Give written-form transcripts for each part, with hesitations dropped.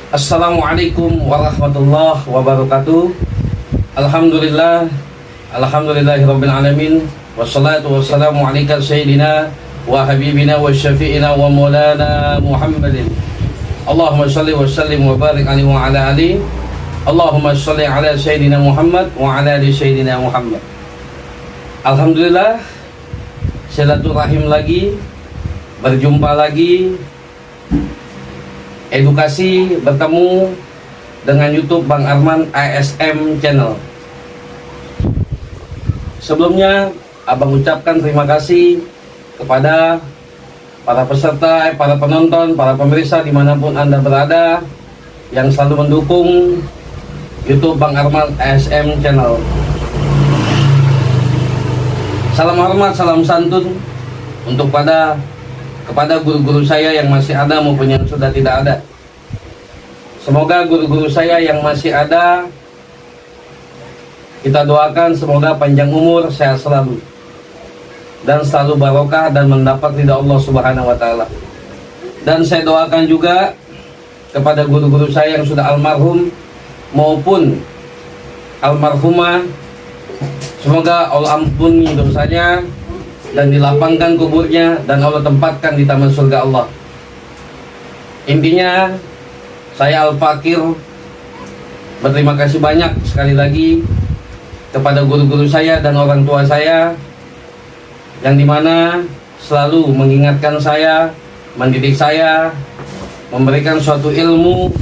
Assalamualaikum warahmatullahi wabarakatuh. Alhamdulillah, alhamdulillahirabbil alamin. Wassalatu wassalamu alika sayyidina wa habibina wa syafi'ina wa maulana Muhammadin. Allahumma shalli wa sallim wa barik alaihi wa ala ali. Allahumma shalli ala sayyidina Muhammad wa ala ali sayyidina Muhammad. Alhamdulillah, silaturahim lagi, berjumpa lagi, edukasi bertemu dengan YouTube Bang Arman ASM Channel. Sebelumnya Abang ucapkan terima kasih kepada para peserta, para penonton, para pemirsa dimanapun Anda berada yang selalu mendukung YouTube Bang Arman ASM Channel. Salam hormat, salam santun untuk kepada guru-guru saya yang masih ada maupun yang sudah tidak ada. Semoga guru-guru saya yang masih ada, kita doakan semoga panjang umur, sehat selalu, dan selalu barokah dan mendapat ridha Allah Subhanahu wa taala. Dan saya doakan juga kepada guru-guru saya yang sudah almarhum maupun almarhumah, semoga Allah ampuni dosanya dan dilapangkan kuburnya dan Allah tempatkan di taman surga Allah. Intinya saya Al-Fakir berterima kasih banyak sekali lagi kepada guru-guru saya dan orang tua saya yang dimana selalu mengingatkan saya, mendidik saya, memberikan suatu ilmu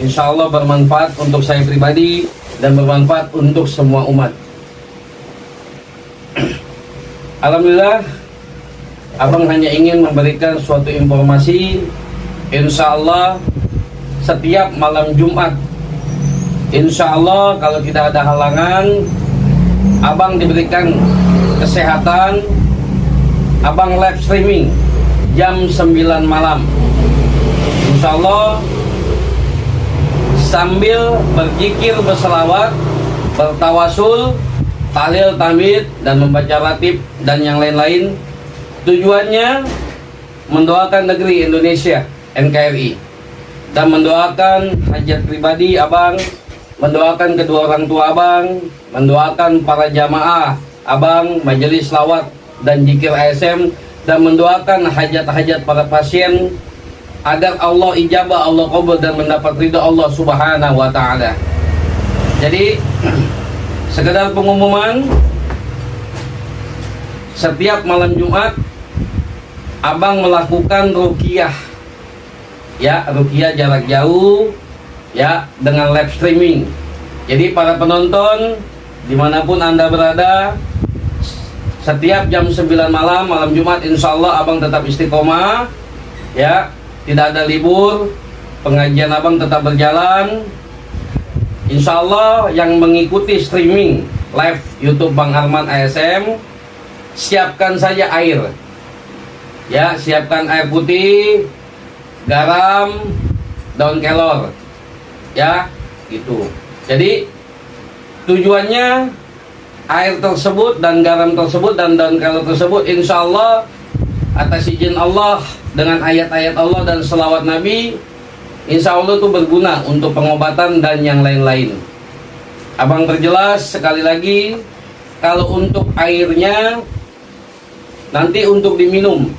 insya Allah bermanfaat untuk saya pribadi dan bermanfaat untuk semua umat. Alhamdulillah, Abang hanya ingin memberikan suatu informasi. Insya Allah setiap malam Jumat, insya Allah kalau tidak ada halangan, Abang diberikan kesehatan, Abang live streaming jam 9 malam, insya Allah sambil berzikir, berselawat, bertawasul, tahlil, tahmid, dan membaca ratib dan yang lain-lain. Tujuannya mendoakan negeri Indonesia NKRI dan mendoakan hajat pribadi Abang, mendoakan kedua orang tua Abang, mendoakan para jamaah Abang, majelis selawat dan zikir ASM, dan mendoakan hajat-hajat para pasien agar Allah ijabah, Allah qabul dan mendapat ridha Allah Subhanahu wa taala. Jadi sekedar pengumuman, setiap malam Jumat Abang melakukan ruqyah, ya, ruqyah jarak jauh, ya, dengan live streaming. Jadi para penonton dimanapun Anda berada, setiap jam 9 malam, malam Jumat, insya Allah Abang tetap istiqomah, ya, tidak ada libur, pengajian Abang tetap berjalan. Insya Allah yang mengikuti streaming live YouTube Bang Arman ASM, siapkan saja air, ya, siapkan air putih, garam, daun kelor, ya, gitu. Jadi tujuannya air tersebut dan garam tersebut dan daun kelor tersebut, insya Allah atas izin Allah dengan ayat-ayat Allah dan selawat Nabi, insya Allah itu berguna untuk pengobatan dan yang lain-lain. Abang perjelas sekali lagi, kalau untuk airnya nanti untuk diminum,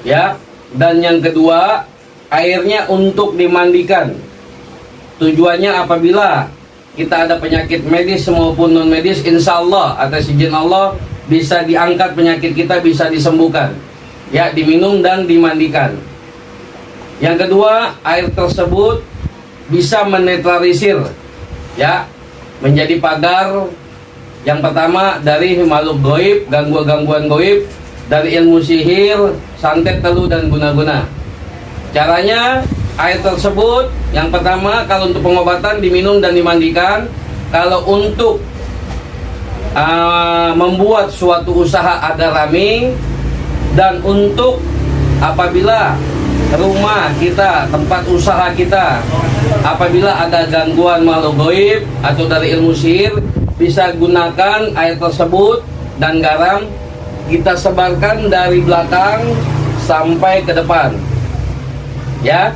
ya. Dan yang kedua, airnya untuk dimandikan. Tujuannya apabila kita ada penyakit medis maupun non medis, insya Allah atas izin Allah bisa diangkat penyakit kita, bisa disembuhkan, ya, diminum dan dimandikan. Yang kedua, air tersebut bisa menetralisir, ya, menjadi pagar yang pertama dari makhluk goib, gangguan-gangguan goib, dari ilmu sihir, santet, teluh, dan guna-guna. Caranya, air tersebut yang pertama kalau untuk pengobatan diminum dan dimandikan. Kalau untuk membuat suatu usaha agar rame, dan untuk apabila rumah kita, tempat usaha kita, apabila ada gangguan makhluk goib atau dari ilmu sihir, bisa gunakan air tersebut dan garam, kita sebarkan dari belakang sampai ke depan, ya.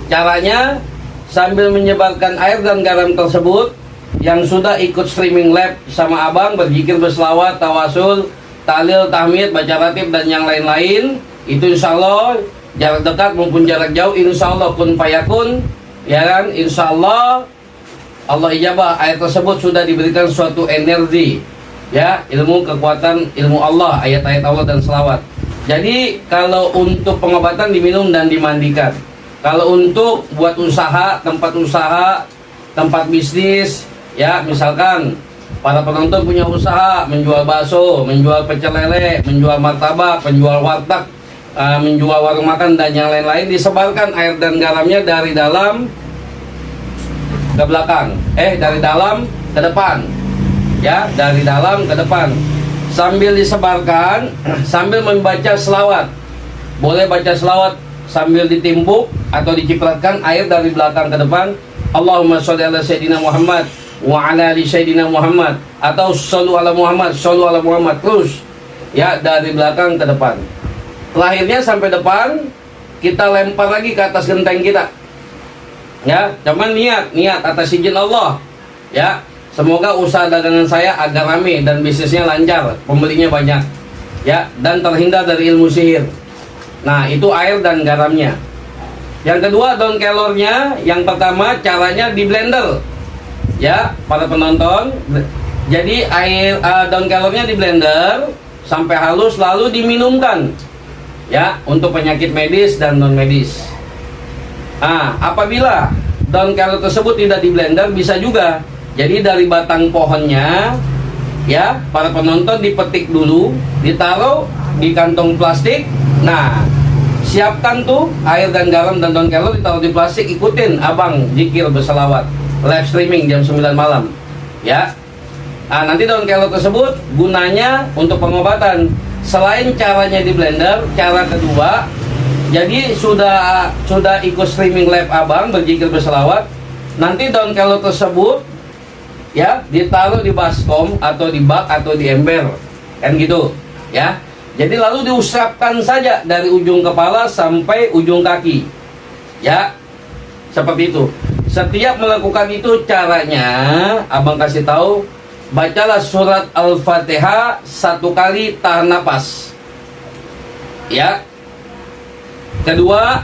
Caranya sambil menyebarkan air dan garam tersebut, yang sudah ikut streaming live sama abang berzikir, berselawat, tawasul, tahlil, tahmid, baca ratib dan yang lain-lain, itu insya Allah jarak dekat maupun jarak jauh, insya Allah kun fayakun, ya kan, insya Allah Allah ijabah. Air tersebut sudah diberikan suatu energi, ya, ilmu, kekuatan ilmu Allah, ayat-ayat Allah dan selawat. Jadi kalau untuk pengobatan diminum dan dimandikan. Kalau untuk buat usaha, tempat bisnis, ya, misalkan para penonton punya usaha, menjual bakso, menjual pecel lele, menjual martabak, menjual warteg, menjual warung makan dan yang lain-lain, disebarkan air dan garamnya dari dalam ke belakang, dari dalam ke depan, ya, dari dalam ke depan, sambil disebarkan, sambil membaca selawat. Boleh baca selawat sambil ditimpuk atau dicipratkan air dari belakang ke depan. Allahumma sholli ala sayyidina Muhammad wa ala ali sayyidina Muhammad, atau shollu ala Muhammad, shollu ala Muhammad, terus, ya, dari belakang ke depan. Lahirnya sampai depan, kita lempar lagi ke atas genteng kita, ya. Cuman niat atas izin Allah, ya. Semoga usaha dagangan saya agar rame dan bisnisnya lancar, pembelinya banyak, ya, dan terhindar dari ilmu sihir. Nah, itu air dan garamnya. Yang kedua, daun kelornya. Yang pertama, caranya di blender, ya, para penonton. Jadi air daun kelornya di blender sampai halus, lalu diminumkan, ya, untuk penyakit medis dan non medis. Apabila daun kelor tersebut tidak di blender, bisa juga. Jadi dari batang pohonnya, ya, para penonton, dipetik dulu, ditaruh di kantong plastik. Nah, siapkan tuh air dan garam dan daun kelor, ditaruh di plastik, ikutin abang zikir berselawat live streaming jam 9 malam, ya. Nanti daun kelor tersebut gunanya untuk pengobatan. Selain caranya di blender, cara kedua, jadi sudah ikut streaming live abang berzikir berselawat, nanti daun kelor tersebut, ya, ditaruh di baskom atau di bak atau di ember, kan gitu, ya. Jadi lalu diusapkan saja dari ujung kepala sampai ujung kaki, ya, seperti itu. Setiap melakukan itu caranya abang kasih tahu, bacalah surat Al-Fatihah 1 kali, tahan napas, ya. Kedua,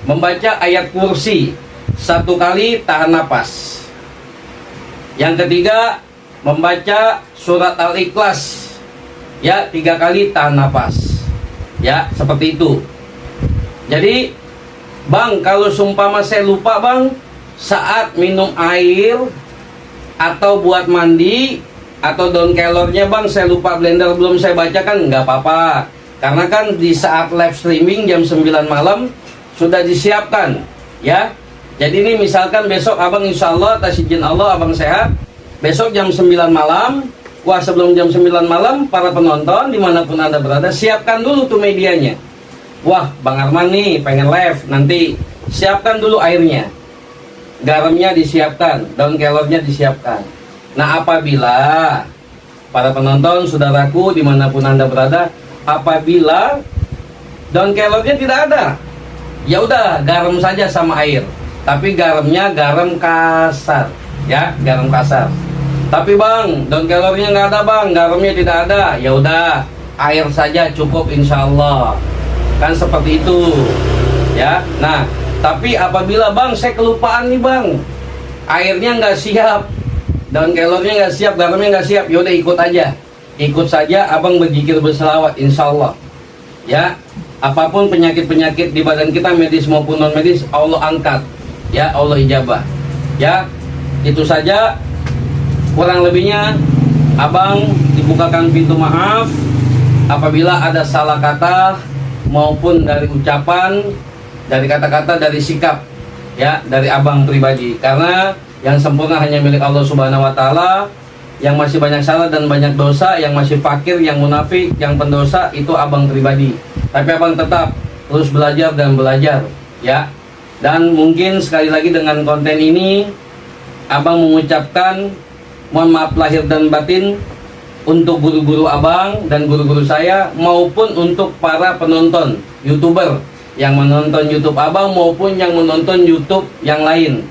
membaca ayat kursi 1 kali, tahan napas. Yang ketiga, membaca surat Al-Ikhlas, ya, 3 kali, tahan napas, ya, seperti itu. Jadi bang, kalau sumpama saya lupa bang, saat minum air atau buat mandi atau daun kelornya bang, saya lupa blender, belum saya bacakan, nggak apa-apa. Karena kan di saat live streaming jam 9 malam sudah disiapkan, ya. Jadi ini misalkan besok abang insya Allah atas izin Allah abang sehat, besok jam 9 malam. Wah, sebelum jam 9 malam para penonton dimanapun anda berada, siapkan dulu tuh medianya. Wah, Bang Arman nih pengen live, nanti siapkan dulu airnya, garamnya disiapkan, daun kelornya disiapkan. Nah, apabila para penonton, saudaraku dimanapun anda berada, apabila daun kelornya tidak ada, ya udah garam saja sama air, tapi garamnya garam kasar, ya, garam kasar. Tapi bang, daun kelornya nggak ada bang, garamnya tidak ada, ya udah air saja cukup insya Allah, kan seperti itu, ya. Nah, tapi apabila bang saya kelupaan nih bang, airnya nggak siap, daun kelornya nggak siap, garamnya nggak siap, yaudah ikut saja abang berzikir berselawat insya Allah, ya. Apapun penyakit-penyakit di badan kita, medis maupun non medis, Allah angkat, ya, Allah ijabah, ya. Itu saja, kurang lebihnya abang dibukakan pintu maaf apabila ada salah kata maupun dari ucapan, dari kata-kata, dari sikap, ya, dari abang pribadi. Karena yang sempurna hanya milik Allah Subhanahu wa taala. Yang masih banyak salah dan banyak dosa, yang masih fakir, yang munafik, yang pendosa, itu abang pribadi. Tapi abang tetap terus belajar dan belajar, ya. Dan mungkin sekali lagi dengan konten ini abang mengucapkan mohon maaf lahir dan batin untuk guru-guru abang dan guru-guru saya, maupun untuk para penonton YouTuber yang menonton YouTube abang maupun yang menonton YouTube yang lain,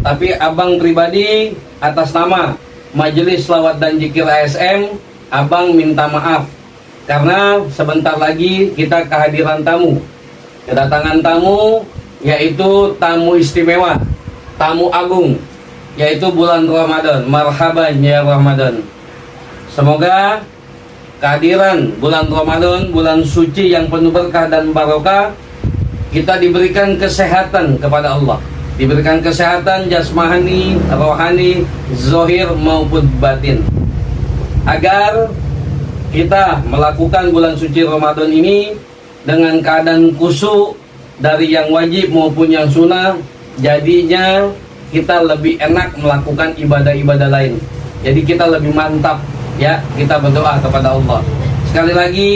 Tapi abang pribadi atas nama Majelis Selawat dan Zikir ASM, abang minta maaf karena sebentar lagi kita kehadiran tamu, kedatangan tamu, yaitu tamu istimewa, tamu agung, yaitu bulan Ramadan. Marhaban ya Ramadan. Semoga kehadiran bulan Ramadan, bulan suci yang penuh berkah dan barokah, kita diberikan kesehatan kepada Allah, diberikan kesehatan jasmani, rohani, zahir maupun batin, agar kita melakukan bulan suci Ramadan ini dengan keadaan khusyuk dari yang wajib maupun yang sunnah. Jadinya kita lebih enak melakukan ibadah-ibadah lain. Jadi kita lebih mantap ya, kita berdoa kepada Allah. Sekali lagi,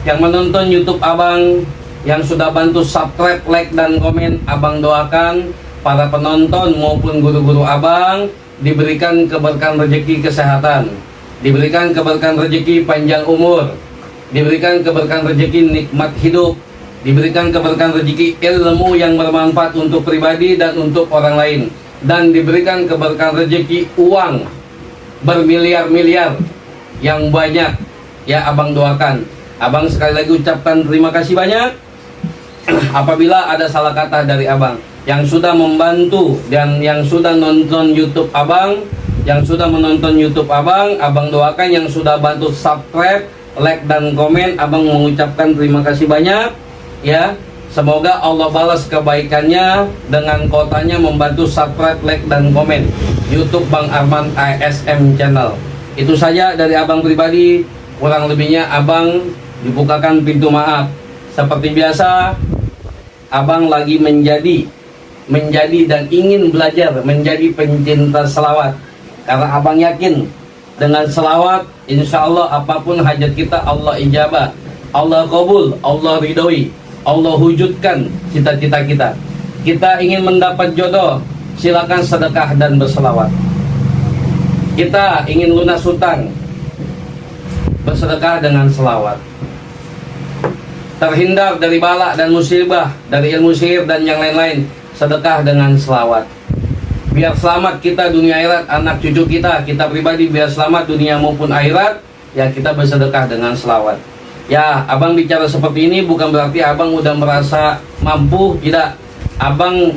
yang menonton YouTube abang, yang sudah bantu subscribe, like, dan komen, abang doakan para penonton maupun guru-guru abang diberikan keberkahan rezeki kesehatan, diberikan keberkahan rezeki panjang umur, diberikan keberkahan rezeki nikmat hidup, diberikan keberkahan rezeki ilmu yang bermanfaat untuk pribadi dan untuk orang lain, dan diberikan keberkahan rezeki uang bermiliar-miliar yang banyak ya, abang doakan. Abang sekali lagi ucapkan terima kasih banyak apabila ada salah kata dari abang yang sudah membantu dan yang sudah nonton YouTube abang, yang sudah menonton YouTube abang, abang doakan. Yang sudah bantu subscribe, like, dan komen, abang mengucapkan terima kasih banyak ya. Semoga Allah balas kebaikannya dengan kotanya membantu subscribe, like, dan komen YouTube Bang Arman ASM channel. Itu saja dari abang pribadi, kurang lebihnya abang dibukakan pintu maaf. Seperti biasa, abang lagi menjadi dan ingin belajar menjadi pencinta selawat, karena abang yakin dengan selawat insya Allah apapun hajat kita Allah ijabah, Allah kabul, Allah ridhoi, Allah wujudkan cita-cita kita. Kita ingin mendapat jodoh, silakan sedekah dan berselawat. Kita ingin lunas hutang, bersedekah dengan selawat. Terhindar dari bala dan musibah, dari ilmu sihir dan yang lain-lain, sedekah dengan selawat. Biar selamat kita dunia akhirat, anak cucu kita, kita pribadi biar selamat dunia maupun akhirat, ya kita bersedekah dengan selawat. Ya, abang bicara seperti ini bukan berarti abang udah merasa mampu, tidak. Abang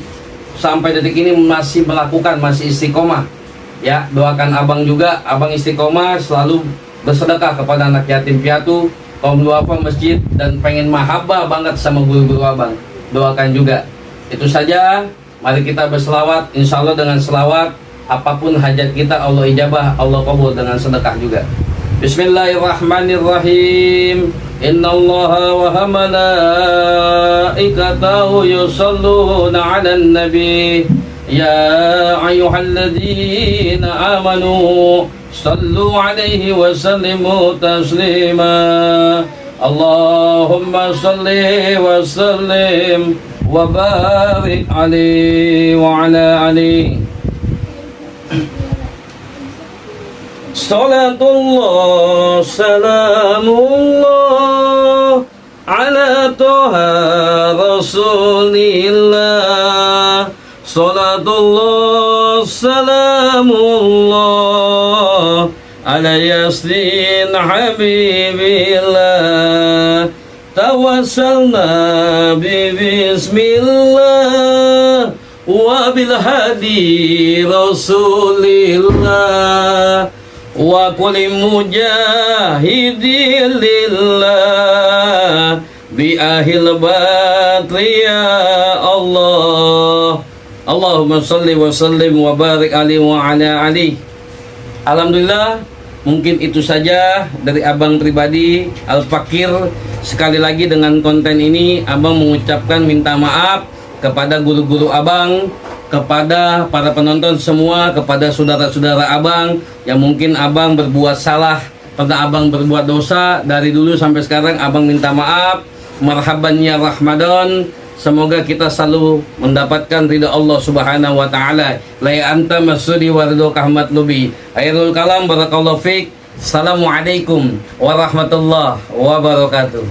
sampai detik ini masih melakukan, masih istiqomah. Ya, doakan abang juga, abang istiqomah selalu bersedekah kepada anak yatim piatu, kaum duafa masjid, dan pengen mahabbah banget sama guru-guru abang. Doakan juga. Itu saja. Mari kita berselawat. Insya Allah dengan selawat apapun hajat kita Allah ijabah, Allah kabul dengan sedekah juga. Bismillahirrahmanirrahim. Innallaha wa malaikatahu yusalluna 'alan nabi. Ya ayyuhalladzina amanu sallu 'alaihi wa sallimu taslima. Allahumma salli wa sallim wa barik alaihi wa ala alihi. Salatullah salamullah ala toha rasulillah. Salatullah salamullah ala yasin habibillah. Tawassalna bismillah wa bil hadi rasulillah wa kulli mujahidin lillah bi ahil batri ya Allah. Allahumma salli wa sallim wa barik alaihi wa ala alihi. Alhamdulillah, mungkin itu saja dari abang pribadi Al-Fakir. Sekali lagi dengan konten ini abang mengucapkan minta maaf kepada guru-guru abang, kepada para penonton semua, kepada saudara-saudara abang yang mungkin abang berbuat salah, pernah abang berbuat dosa dari dulu sampai sekarang. Abang minta maaf. Marhaban ya Ramadan. Semoga kita selalu mendapatkan ridha Allah Subhanahu wa taala. La anta masudi wa ridha kahmat lubi. Akhirul kalam, barakallahu fiik. Assalamualaikum warahmatullahi wabarakatuh.